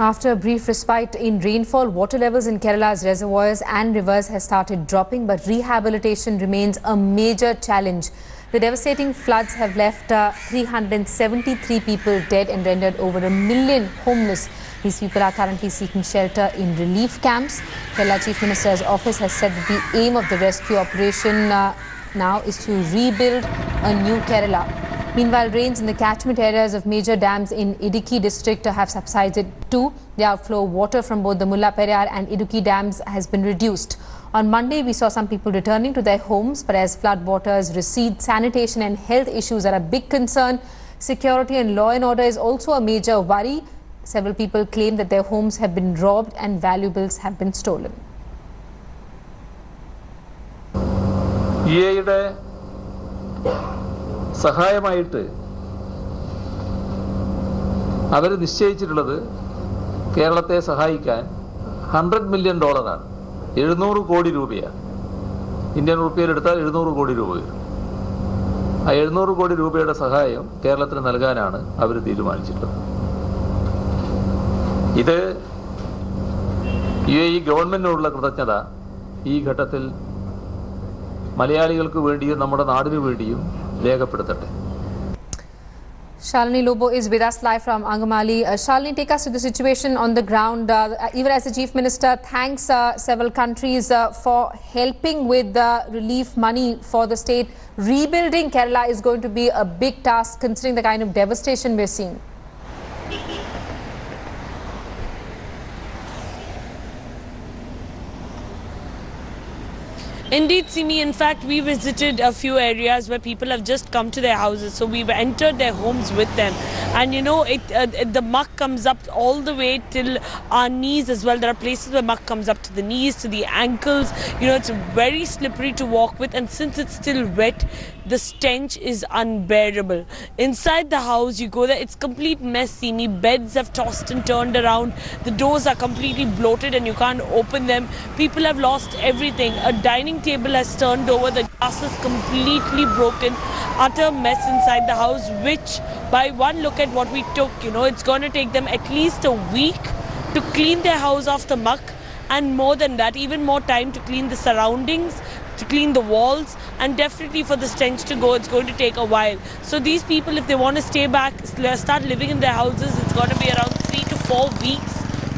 After a brief respite in rainfall, water levels in Kerala's reservoirs and rivers has started dropping, but rehabilitation remains a major challenge. The devastating floods have left 373 people dead and rendered over 1 million homeless. These people are currently seeking shelter in relief camps. Kerala Chief Minister's office has said that the aim of the rescue operation now is to rebuild a new Kerala. Meanwhile, rains in the catchment areas of major dams in Idukki district have subsided too. The outflow of water from both the Mullaperiyar and Idukki dams has been reduced. On Monday, we saw some people returning to their homes, but as flood waters recede, sanitation and health issues are a big concern. Security and law and order is also a major worry. Several people claim that their homes have been robbed and valuables have been stolen. സഹായമായിട്ട് അവർ നിശ്ചയിച്ചിട്ടുള്ളത് കേരളത്തെ സഹായിക്കാൻ $100 million, 700 കോടി രൂപയാണ്. Indian റുപ്പിയിൽ എടുത്താൽ 700 കോടി രൂപ വരും. ആ 700 കോടി രൂപയുടെ സഹായം കേരളത്തിന് നൽകാനാണ് അവർ തീരുമാനിച്ചിട്ടുള്ളത്. ഇത് ഈ ഗവൺമെന്റിനോടുള്ള കൃതജ്ഞത ഈ ഘട്ടത്തിൽ മലയാളികൾക്ക് വേണ്ടിയും നമ്മുടെ നാടിനു വേണ്ടിയും രേഖപ്പെടുത്തട്ടെ. Shalini Lobo is with us live from Angamali. Shalini, take us to the situation on the ground. Even as the Chief Minister thanks several countries for helping with the relief money for the state. Rebuilding Kerala is going to be a big task considering the kind of devastation we're seeing. Indeed, Simi, in fact, we visited a few areas where people have just come to their houses. So we've entered their homes with them. And, you know, the muck comes up all the way till our knees as well. There are places where muck comes up to the knees, to the ankles. You know, it's very slippery to walk with. And since it's still wet, the stench is unbearable. Inside the house, you go there, it's complete mess, Simi. Beds have tossed and turned around. The doors are completely bloated and you can't open them. People have lost everything. A dining table has turned over, the glass is completely broken, utter mess inside the house, which by one look at what we took, you know, it's going to take them at least a week to clean their house off the muck, and more than that, even more time to clean the surroundings, to clean the walls, and definitely for the stench to go, it's going to take a while. So these people, if they want to stay back, start living in their houses, it's going to be around 3 to 4 weeks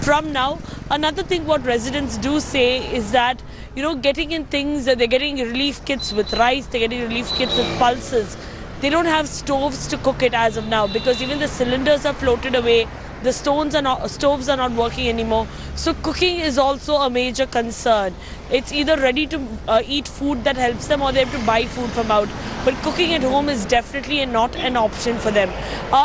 from now. Another thing what residents do say is that, you know, getting in things, they're getting relief kits with rice, they're getting relief kits with pulses. They don't have stoves to cook it as of now because even the cylinders are floated away. The stoves are not working anymore. So cooking is also a major concern. It's either ready to eat food that helps them or they have to buy food from out. But cooking at home is definitely not an option for them.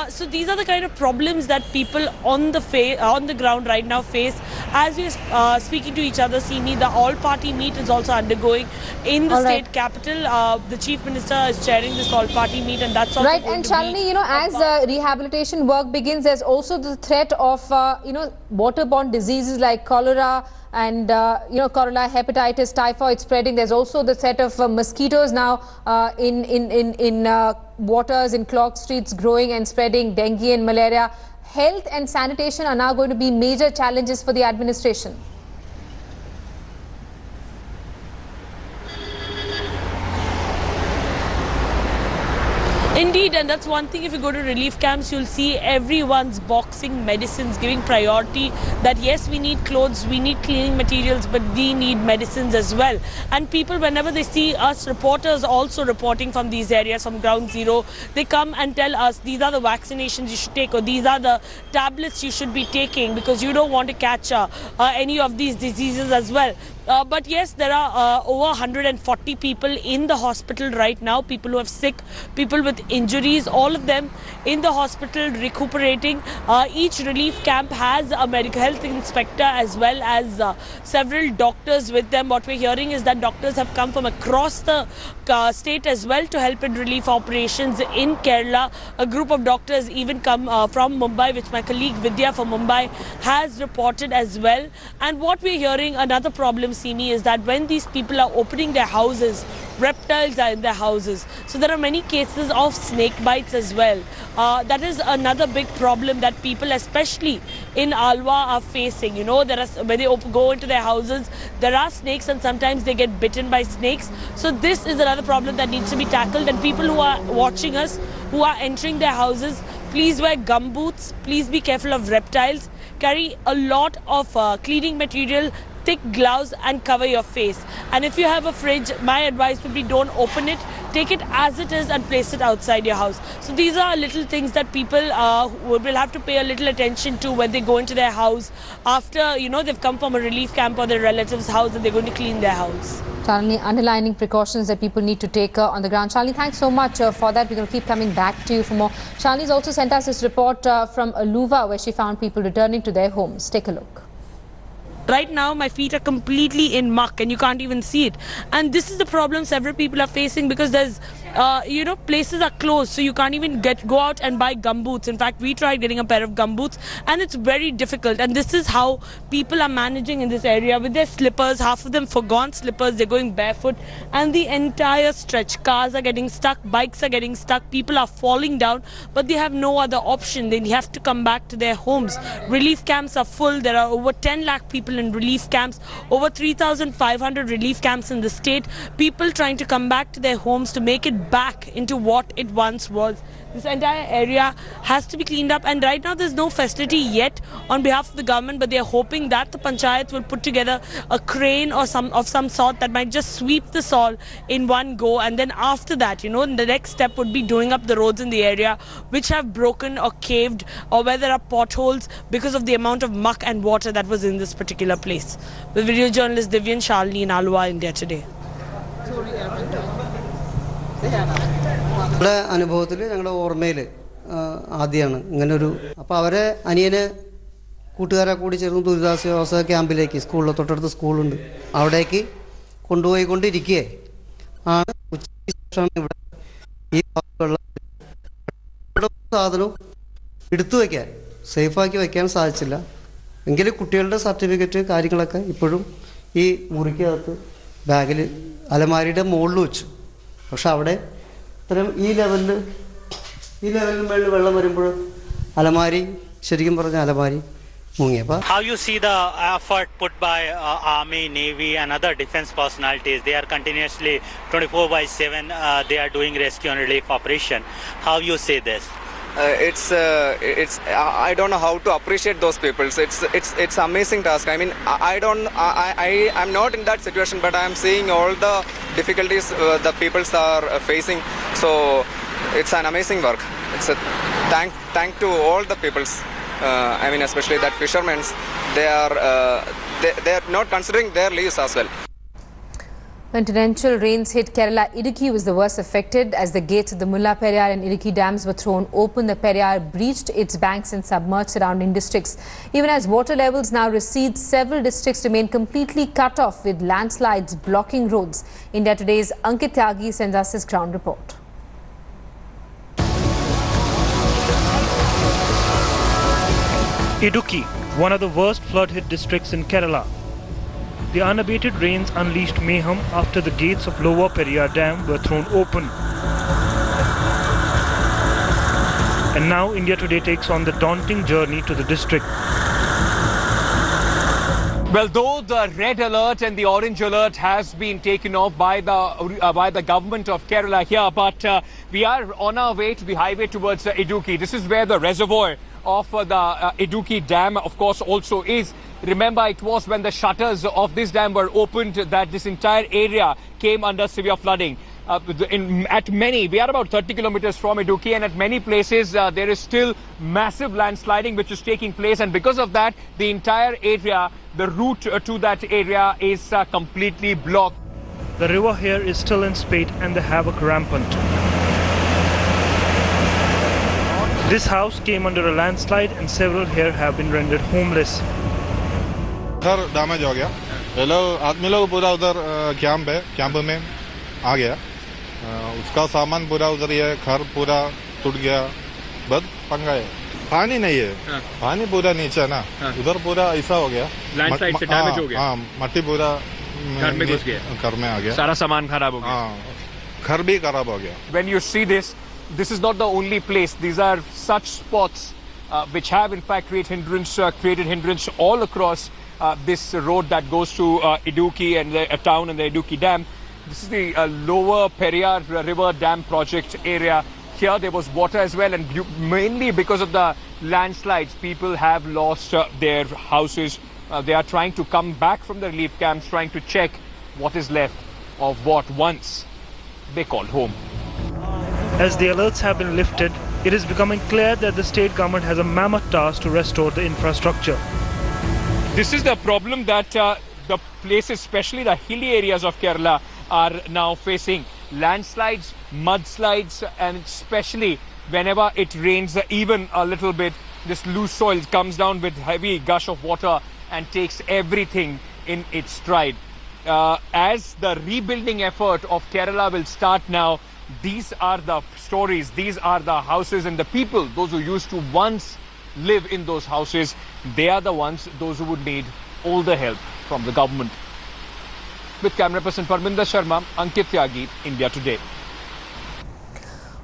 So these are the kind of problems that people on the ground right now face. As we are speaking to each other, Simi, the all-party meet is also undergoing in the state capital. The Chief Minister is chairing this all-party meet, and that's also right. And Shalini, you know, as rehabilitation work begins, there's also the threat of you know, waterborne diseases like cholera and you know, cholera, hepatitis, typhoid spreading. There's also the threat of mosquitoes now in waters, in clogged streets, growing and spreading dengue and malaria. Health and sanitation are now going to be major challenges for the administration. Indeed, and that's one thing. If you go to relief camps, you'll see everyone's boxing medicines, giving priority that yes, we need clothes, we need cleaning materials, but we need medicines as well. And people, whenever they see us reporters also reporting from these areas, from ground zero, they come and tell us these are the vaccinations you should take, or these are the tablets you should be taking because you don't want to catch any of these diseases as well. But yes, there are over 140 people in the hospital right now, people who are sick, people with injuries, all of them in the hospital recuperating. Each relief camp has a medical health inspector as well as several doctors with them. What we're hearing is that doctors have come from across the state as well to help in relief operations in Kerala. A group of doctors even come from Mumbai, which my colleague Vidya from Mumbai has reported as well. And what we're hearing, another problem, Sini, is that when these people are opening their houses, reptiles are in their houses. So there are many cases of snake bites as well. That is another big problem that people, especially in Alwa, are facing. You know, when they go into their houses, there are snakes and sometimes they get bitten by snakes. So this is another problem that needs to be tackled, and people who are watching us, who are entering their houses, please wear gumboots, please be careful of reptiles, carry a lot of cleaning material, thick gloves, and cover your face. And if you have a fridge, my advice would be don't open it, take it as it is and place it outside your house. So these are little things that people will have to pay a little attention to when they go into their house after, you know, they've come from a relief camp or their relative's house and they're going to clean their house. Shalini, underlining precautions that people need to take on the ground. Shalini, thanks so much for that. We're going to keep coming back to you for more. Shalini's also sent us this report from Aluva, where she found people returning to their homes. Take a look. Right now, my feet are completely in muck and you can't even see it. And this is the problem several people are facing, because there's, you know, places are closed, so you can't even go out and buy gumboots. In fact, we tried getting a pair of gumboots and it's very difficult. And this is how people are managing in this area with their slippers. Half of them forgone slippers, they're going barefoot. And the entire stretch, cars are getting stuck, bikes are getting stuck, people are falling down, but they have no other option. They have to come back to their homes. Relief camps are full. There are over 10 lakh people in relief camps, over 3,500 relief camps in the state. People trying to come back to their homes to make it back into what it once was. This entire area has to be cleaned up, and right now there's no facility yet on behalf of the government, but they're hoping that the panchayat will put together a crane or some sort that might just sweep the soil in one go, and then after that, you know, the next step would be doing up the roads in the area which have broken or caved, or where there are potholes because of the amount of muck and water that was in this particular place. With video journalist Divyan, Shalini in Alwa, India Today. ഞങ്ങളുടെ അനുഭവത്തിൽ, ഞങ്ങളുടെ ഓർമ്മയിൽ ആദ്യമാണ് ഇങ്ങനൊരു. അപ്പോൾ അവരെ അനിയനെ കൂട്ടുകാരെ കൂടി ചേർന്ന് ദുരിതാശ്വാസ ക്യാമ്പിലേക്ക്, സ്കൂളിൽ തൊട്ടടുത്ത് സ്കൂളുണ്ട്, അവിടേക്ക് കൊണ്ടുപോയിക്കൊണ്ടിരിക്കുകയെ ആണ് ഉച്ചയ്ക്ക് ശേഷമാണ് ഇവിടെ ഈ സാധനവും എടുത്തു വയ്ക്കാൻ, സേഫാക്കി വയ്ക്കാൻ സാധിച്ചില്ല. എങ്കിലും കുട്ടികളുടെ സർട്ടിഫിക്കറ്റ് കാര്യങ്ങളൊക്കെ ഇപ്പോഴും ഈ മുറിക്കകത്ത് ബാഗിൽ അലമാരിയുടെ മുകളിൽ വെച്ചു. പക്ഷെ അവിടെ ഇത്തരം ഈ ലെവലിൽ മേളിൽ വെള്ളം വരുമ്പോൾ അലമാരി, ശരിക്കും പറഞ്ഞ അലമാരി മുങ്ങിയപ്പോൾ. How you see the effort put by Army, Navy and other defense personalities? They are continuously 24/7 they are doing rescue and relief operation. How you say this? It's I don't know how to appreciate those people. It's amazing task. I mean, I'm not in that situation, but I'm seeing all the difficulties the peoples are facing. So it's an amazing work. It's a thank to all the peoples. I mean, especially that fishermen. They are not considering their lives as well. When torrential rains hit Kerala, Idukki was the worst affected. As the gates of the Mullaperiyar and Idukki dams were thrown open, the Periyar breached its banks and submerged surrounding districts. Even as water levels now recede, several districts remain completely cut off, with landslides blocking roads. India Today's Ankit Tyagi sends us his ground report. Idukki, one of the worst flood-hit districts in Kerala. The unabated rains unleashed mayhem after the gates of Lower Periyar Dam were thrown open. And now India Today takes on the daunting journey to the district. Well, though the red alert and the orange alert has been taken off by the government of Kerala here, but we are on our way to the highway towards Idukki. This is where the reservoir of the Idukki Dam, of course, also is. Remember, it was when the shutters of this dam were opened that this entire area came under severe flooding. We are about 30 kilometers from Idukki, and at many places there is still massive landsliding which is taking place, and because of that, the entire area, the route to that area is completely blocked. The river here is still in spate and the havoc rampant. This house came under a landslide and several here have been rendered homeless. घर damage हो गया, आदमी लोग पूरा उधर camp में आ गया, उसका सामान पूरा उधर ही है, घर पूरा टूट गया, बहुत पंगा है. पानी नहीं है, पानी पूरा नीचे ना, उधर पूरा ऐसा हो गया, लैंडस्लाइड से डैमेज हो गया. हाँ, मट्टी पूरा घर में घुस गया, घर में आ गया, सारा सामान खराब हो गया। हाँ, घर भी खराब हो गया। When you see this, this is not the only place. These are such spots which have in fact created hindrance all across this road that goes to Idukki and the town and the Idukki Dam. This is the lower Periyar River Dam project area. Here there was water as well, and mainly because of the landslides, people have lost their houses. They are trying to come back from the relief camps, trying to check what is left of what once they called home. As the alerts have been lifted, it is becoming clear that the state government has a mammoth task to restore the infrastructure. This is the problem that the places, especially the hilly areas of Kerala, are now facing. Landslides, mudslides, and especially whenever it rains even a little bit, this loose soil comes down with heavy gush of water and takes everything in its stride. As the rebuilding effort of Kerala will start now, these are the stories, these are the houses and the people, those who used to once live in those houses, they are the ones, those who would need all the help from the government. With camera person Parminder Sharma, Ankit Tyagi, India Today.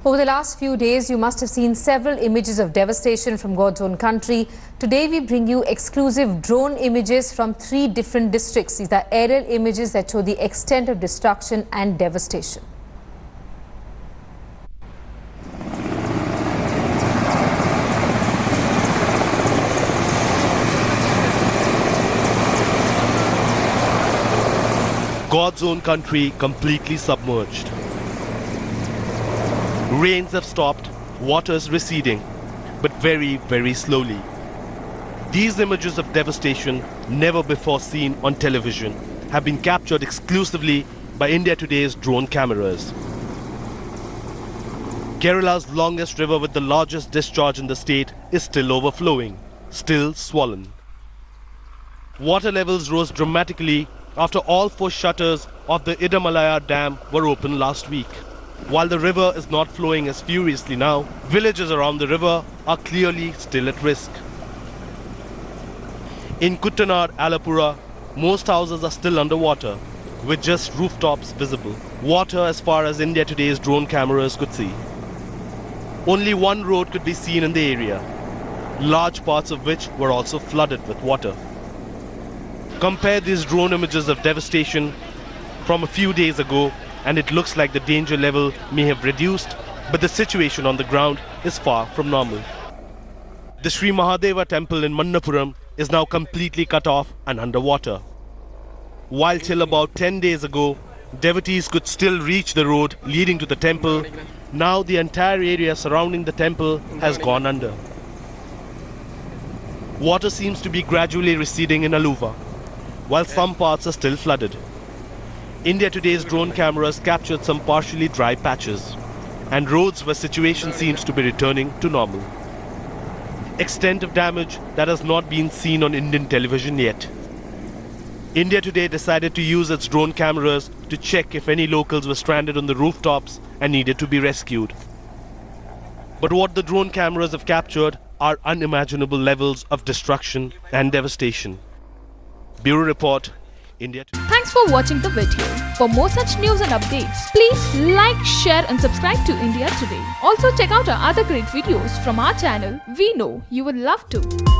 Over the last few days, you must have seen several images of devastation from God's own country. Today, we bring you exclusive drone images from 3 different districts. These are aerial images that show the extent of destruction and devastation. God's own country completely submerged. Rains have stopped, waters receding, but very, very slowly. These images of devastation, never before seen on television, have been captured exclusively by India Today's drone cameras. Kerala's longest river with the largest discharge in the state is still overflowing, still swollen. Water levels rose dramatically after all 4 shutters of the Idukki Dam were opened last week. While the river is not flowing as furiously now, villages around the river are clearly still at risk. In Kuttanad, Alapura, most houses are still underwater, with just rooftops visible. Water as far as India Today's drone cameras could see. Only one road could be seen in the area, large parts of which were also flooded with water. Compare these drone images of devastation from a few days ago, and it looks like the danger level may have reduced, but the situation on the ground is far from normal. The Sri Mahadeva temple in Mannapuram is now completely cut off and underwater. While till about 10 days ago, devotees could still reach the road leading to the temple, now the entire area surrounding the temple has gone under. Water seems to be gradually receding in Aluva, while some parts are still flooded. India Today's drone cameras captured some partially dry patches and roads where situation seems to be returning to normal. Extent of damage that has not been seen on Indian television yet. India Today decided to use its drone cameras to check if any locals were stranded on the rooftops and needed to be rescued. But what the drone cameras have captured are unimaginable levels of destruction and devastation. Bureau Report, India Today. Thanks for watching the video. For more such news and updates, please like, share and subscribe to India Today. Also check out our other great videos from our channel. We know you will love to.